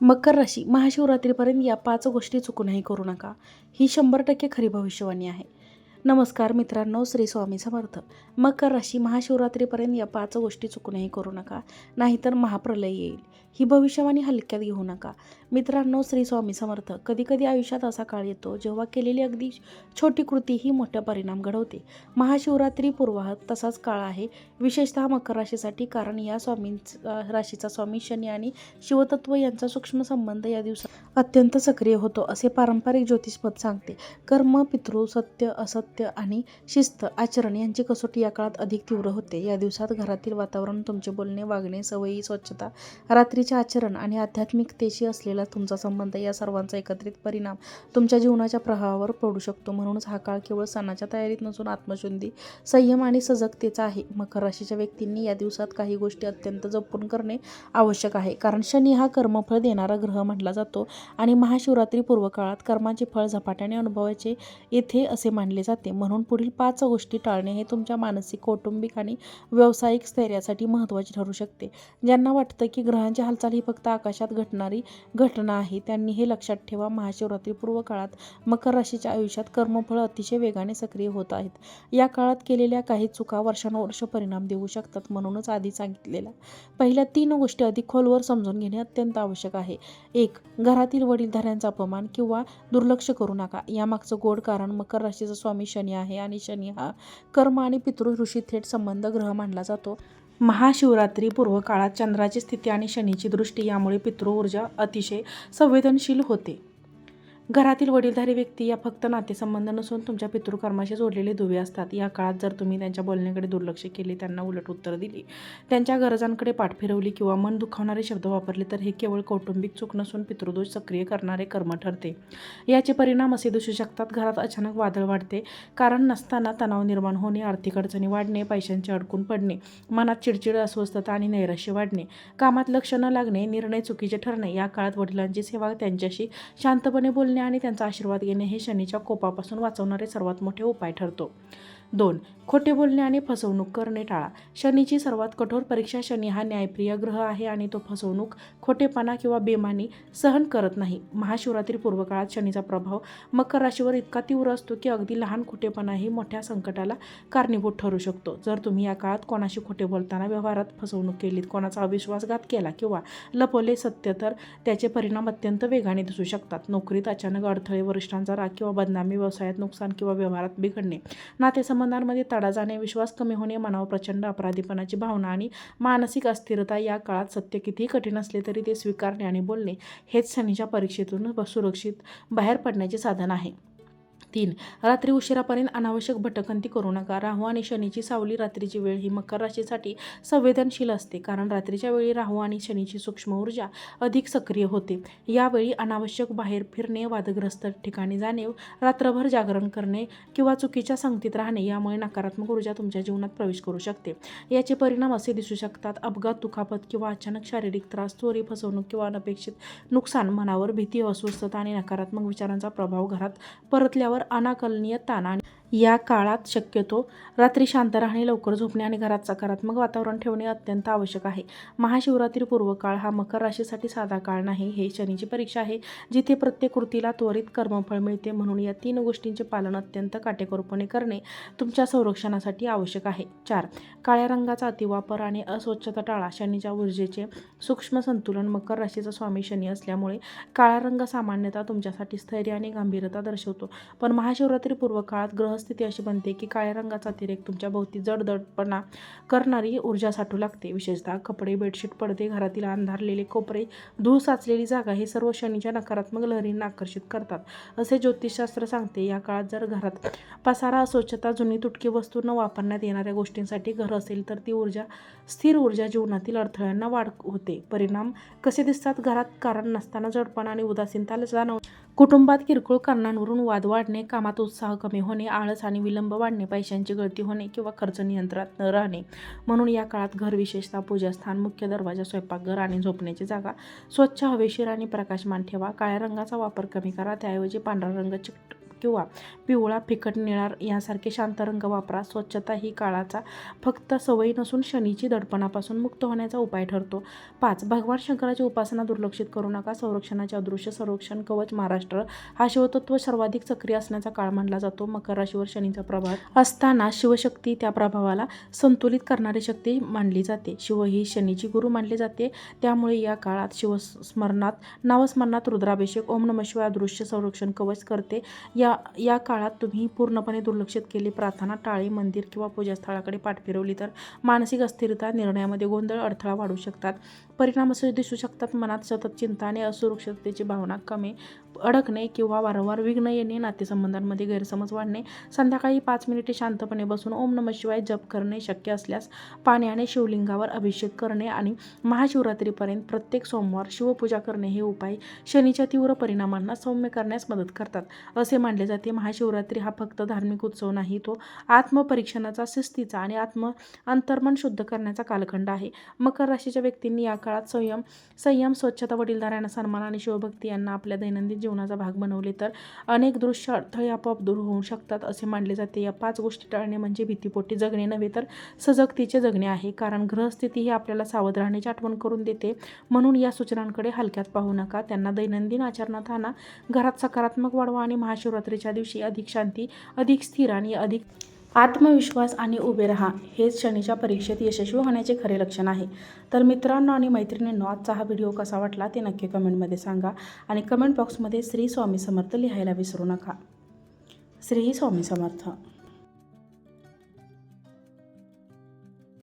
मकर राशी महाशिवरात्रीपर्यंत या 5 गोष्टी चुकूनही करू नका. ही 100% खरी भविष्यवाणी आहे. नमस्कार मित्रांनो, श्री स्वामी समर्थ. मकर राशी महाशिवरात्रीपर्यंत या 5 गोष्टी चुकूनही करू नका, नाहीतर महाप्रलय येईल. ही भविष्यवाणी हलक्यात घेऊ नका. मित्रांनो, श्री स्वामी समर्थ. कधीकधी आयुष्यात असा काळ येतो जेव्हा केलेली अगदी छोटी कृती ही मोठा परिणाम घडवते. महाशिवरात्री पूर्वाह तसाच काळ आहे, विशेषतः मकर राशीसाठी, कारण या राशीचा स्वामी शनी आणि शिवतत्व यांचा सूक्ष्म संबंध या दिवसात अत्यंत सक्रिय होतो, असे पारंपरिक ज्योतिषपद सांगते. कर्म, पितृ, सत्य, असत्य आणि शिस्त आचरण यांची कसोटी या काळात अधिक तीव्र होते. या दिवसात घरातील वातावरण, तुमचे बोलणे, वागणे, सवयी, स्वच्छता, रात्रीचे आचरण आणि आध्यात्मिकतेशी असलेला तुमचा संबंध या सर्वांचा एकत्रित परिणाम तुमच्या जीवनाच्या प्रवाहावर पडू शकतो. म्हणूनच हा काळ केवळ सणाच्या तयारीत नसून आत्मशुद्धी, संयम आणि सजगतेचा आहे. मकर राशीच्या व्यक्तींनी या दिवसात काही गोष्टी अत्यंत जपून करणे आवश्यक आहे, कारण शनी हा कर्मफळ देणारा ग्रह म्हटला जातो आणि महाशिवरात्री पूर्व काळात कर्माचे फळ झपाट्याने अनुभवायचे येथे असे मानले जाते. म्हणून पुढील 5 गोष्टी टाळणे हे तुमच्या मानसिक, कौटुंबिक आणि व्यावसायिक स्थैर्यासाठी महत्त्वाचे ठरू शकते. ज्यांना वाटतं की ग्रहांची हालचाल ही फक्त आकाशात घडणारी घटना आहे, त्यांनी हे लक्षात ठेवा. महाशिवरात्री पूर्व काळात मकर राशीच्या आयुष्यात कर्मफळ अतिशय वेगाने सक्रिय होत आहेत. या काळात केलेल्या काही चुका वर्षानुवर्ष परिणाम देऊ शकतात. म्हणूनच आधी सांगितलेल्या पहिल्या 3 गोष्टी अधिक खोलवर समजून घेणे अत्यंत आवश्यक आहे. 1. घरातील वडीलधाऱ्यांचा अपमान किंवा दुर्लक्ष करू नका. यामागचं गोड कारण मकर राशीचा स्वामी शनी आहे आणि शनी हा कर्म आणि पितृ ऋषी थेट संबंध ग्रह मानला जातो. महाशिवरात्री पूर्व काळात चंद्राची स्थिती आणि शनीची दृष्टी यामुळे पितृ ऊर्जा अतिशय संवेदनशील होते. घरातील वडीलधारी व्यक्ती या फक्त नातेसंबंध नसून तुमच्या पितृकर्माशी जोडलेले दुवे असतात. या काळात जर तुम्ही त्यांच्या बोलण्याकडे दुर्लक्ष केले, त्यांना उलट उत्तर दिली, त्यांच्या गरजांकडे पाठ फिरवली किंवा मन दुखावणारे शब्द वापरले, तर हे केवळ कौटुंबिक चूक नसून पितृदोष सक्रिय करणारे कर्म ठरते. याचे परिणाम असे दिसू शकतात. घरात अचानक वादळ वाढते, कारण नसताना तणाव निर्माण होणे, आर्थिक अडचणी वाढणे, पैशांचे अडकून पडणे, मनात चिडचिड, अस्वस्थता आणि नैराश्य वाढणे, कामात लक्ष न लागणे, निर्णय चुकीचे ठरणे. या काळात वडिलांची सेवा, त्यांच्याशी शांतपणे बोलणे आणि त्यांचा आशीर्वाद घेणे हे शनीच्या कोपापासून वाचवणारे सर्वात मोठे उपाय ठरतो. 2. खोटे बोलणे आणि फसवणूक करणे टाळा. शनीची सर्वात कठोर परीक्षा. शनी हा न्यायप्रिय ग्रह आहे आणि तो फसवणूक, खोटेपणा किंवा बेमानी सहन करत नाही. महाशिवरात्री पूर्व काळात शनीचा प्रभाव मकर राशीवर इतका तीव्र असतो की अगदी लहान खोटेपणाही मोठ्या संकटाला कारणीभूत ठरू शकतो. जर तुम्ही या काळात कोणाशी खोटे बोलताना व्यवहारात फसवणूक केलीत, कोणाचा अविश्वासघात केला किंवा लपवले सत्य, तर त्याचे परिणाम अत्यंत वेगाने दिसू शकतात. नोकरीत अचानक अडथळे, वरिष्ठांचा राग किंवा बदनामी, व्यवसायात नुकसान किंवा व्यवहारात बिघडणे, नातेसंबंधांमध्ये तडा जाणे, विश्वास कमी होणे, मनावर प्रचंड अपराधीपणाची भावना आणि मानसिक अस्थिरता. या काळात सत्य कितीही कठीण असले तरी ते स्वीकारणे आणि बोलणे हेच शनीच्या परीक्षेतून सुरक्षित बाहेर पडण्याचे साधन आहे. 3. रात्री उशिरापर्यंत अनावश्यक भटकंती करू नका. राहू आणि शनीची सावली रात्रीची वेळ ही मकर राशीसाठी संवेदनशील असते, कारण रात्रीच्या वेळी राहू आणि शनीची सूक्ष्म ऊर्जा अधिक सक्रिय होते. यावेळी अनावश्यक बाहेर फिरणे, वादग्रस्त ठिकाणी जाणे, रात्रभर जागरण करणे किंवा चुकीच्या संगतीत राहणे यामुळे नकारात्मक ऊर्जा तुमच्या जीवनात प्रवेश करू शकते. याचे परिणाम असे दिसू शकतात: अपघात, दुखापत किंवा अचानक शारीरिक त्रास, चोरी, फसवणूक किंवा अनपेक्षित नुकसान, मनावर भीती, अस्वस्थता आणि नकारात्मक विचारांचा प्रभाव. घरात परतल्यावर अनाकलनीय ताण. या काळात शक्यतो रात्री शांत राहणे, लवकर झोपणे आणि घरात सकारात्मक वातावरण ठेवणे अत्यंत आवश्यक आहे. महाशिवरात्री पूर्व काळ हा मकर राशीसाठी साधा काळ नाही, हे शनीची परीक्षा आहे, जिथे प्रत्येक कृतीला त्वरित कर्मफळ मिळते. म्हणून या 3 गोष्टींचे पालन अत्यंत काटेकोरपणे करणे तुमच्या संरक्षणासाठी आवश्यक आहे. 4. काळ्या रंगाचा अतिवापर आणि अस्वच्छता टाळा. शनीच्या ऊर्जेचे सूक्ष्म संतुलन. मकर राशीचा स्वामी शनी असल्यामुळे काळा रंग सामान्यतः तुमच्यासाठी स्थैर्य आणि गंभीरता दर्शवतो, पण महाशिवरात्री पूर्व काळात ग्रहस्थिती अशी बनते की काळ्या रंगाचा अतिरेक तुमच्या भोवती जडपणा करणारी ऊर्जा साठू लागते. विशेषतः कपडे, बेडशीट, पडदे, घरातील अंधारलेले कोपरे, धूळ साचलेली जागा हे सर्व शनीच्या नकारात्मक लहरींना आकर्षित करतात, असे ज्योतिषशास्त्र सांगते. या काळात जर घरात पसारा, अस्वच्छता, जुनी तुटकी वस्तू, न वापरण्यात येणाऱ्या गोष्टींसाठी घर असेल, तर ती स्थिर ऊर्जा जीवनातील अडथळ्यांना वाढ होते. परिणाम कसे दिसतात? घरात कारण नसताना जडपणा आणि उदासीनता जाणवणे, कुटुंबात किरकोळ कारणांवरून वाद वाढणे, कामात उत्साह कमी होणे, आळस आणि विलंब वाढणे, पैशांची गळती होणे किंवा खर्च नियंत्रणात न राहणे. म्हणून या काळात घर, विशेषतः पूजास्थान, मुख्य दरवाजा, स्वयंपाकघर आणि झोपण्याची जागा स्वच्छ, हवेशीर आणि प्रकाशमान ठेवा. काळ्या रंगाचा वापर कमी करा, त्याऐवजी पांढरा रंग किंवा पिवळा, फिकट निळा यासारखे शांत रंग वापरा. स्वच्छता ही काळाचा फक्त सवय नसून शनीची दडपणापासून मुक्त होण्याचा उपाय ठरतो. 5. भगवान शंकराची उपासना दुर्लक्षित करू नका. संरक्षणाचे अदृश्य संरक्षण कवच महाराष्ट्र हा शिवतत्व सर्वाधिक सक्रिय असण्याचा काळ मानला जातो. मकर राशीवर शनीचा प्रभाव असताना शिवशक्ती त्या प्रभावाला संतुलित करणारी शक्ती मानली जाते. शिव ही शनीची गुरु मानली जाते. त्यामुळे या काळात नावस्मरणात रुद्राभिषेक, ओम नमः शिवाय अदृश्य संरक्षण कवच करते. या काळात तुम्ही पूर्णपणे दुर्लक्षित केली प्रार्थना टाळी, मंदिर किंवा पूजास्थळाकडे पाठ फिरवली तर मानसिक अस्थिरता, निर्णयामध्ये गोंधळ, अडथळा वाढू शकतात. परिणाम असे दिसू शकतात: मनात सतत चिंता आणि असुरक्षिततेची भावना, कमी अडकणे किंवा वारंवार विघ्न येणे, नातेसंबंधांमध्ये गैरसमज वाढणे. संध्याकाळी 5 मिनिटे शांतपणे बसून ओम नमः शिवाय जप करणे, शक्य असल्यास पाण्याने शिवलिंगावर अभिषेक करणे आणि महाशिवरात्रीपर्यंत प्रत्येक सोमवार शिवपूजा करणे हे उपाय शनीच्या तीव्र परिणामांना सौम्य करण्यास मदत करतात. असे मानले जाते, महाशिवरात्री हा फक्त धार्मिक उत्सव नाही, तो आत्मपरीक्षणाचा, शिस्तीचा आणि अंतर्मन शुद्ध करण्याचा कालखंड आहे. मकर राशीच्या व्यक्तींनी या काळात संयम, स्वच्छता, वडीलधाऱ्यांना सन्मान आणि शिवभक्ती यांना आपल्या दैनंदिन जीवनाचा भाग बनवले तर अनेक दृश्य अडथळे आपोआप दूर होऊ शकतात. असे मानले जाते, या 5 गोष्टी टाळणे म्हणजे भीतीपोटी जगणे नव्हे तर सजगतेचे जगणे आहे. कारण ग्रहस्थिती ही आपल्याला सावध राहण्याची आठवण करून देते. म्हणून या सूचनांकडे हलक्यात पाहू नका, त्यांना दैनंदिन आचरणात आणा. घरात सकारात्मक वाढवा आणि महाशिवरात्रीच्या दिवशी अधिक शांती, अधिक स्थिर आणि अधिक आत्मविश्वास आणि उभे राहा. हेच शनीच्या परीक्षेत यशस्वी होण्याचे खरे लक्षण आहे. तर मित्रांनो आणि मैत्रिणींनो, आजचा हा व्हिडिओ कसा वाटला ते नक्की कमेंटमध्ये सांगा आणि कमेंट बॉक्समध्ये श्री स्वामी समर्थ लिहायला विसरू नका. श्री स्वामी समर्थ.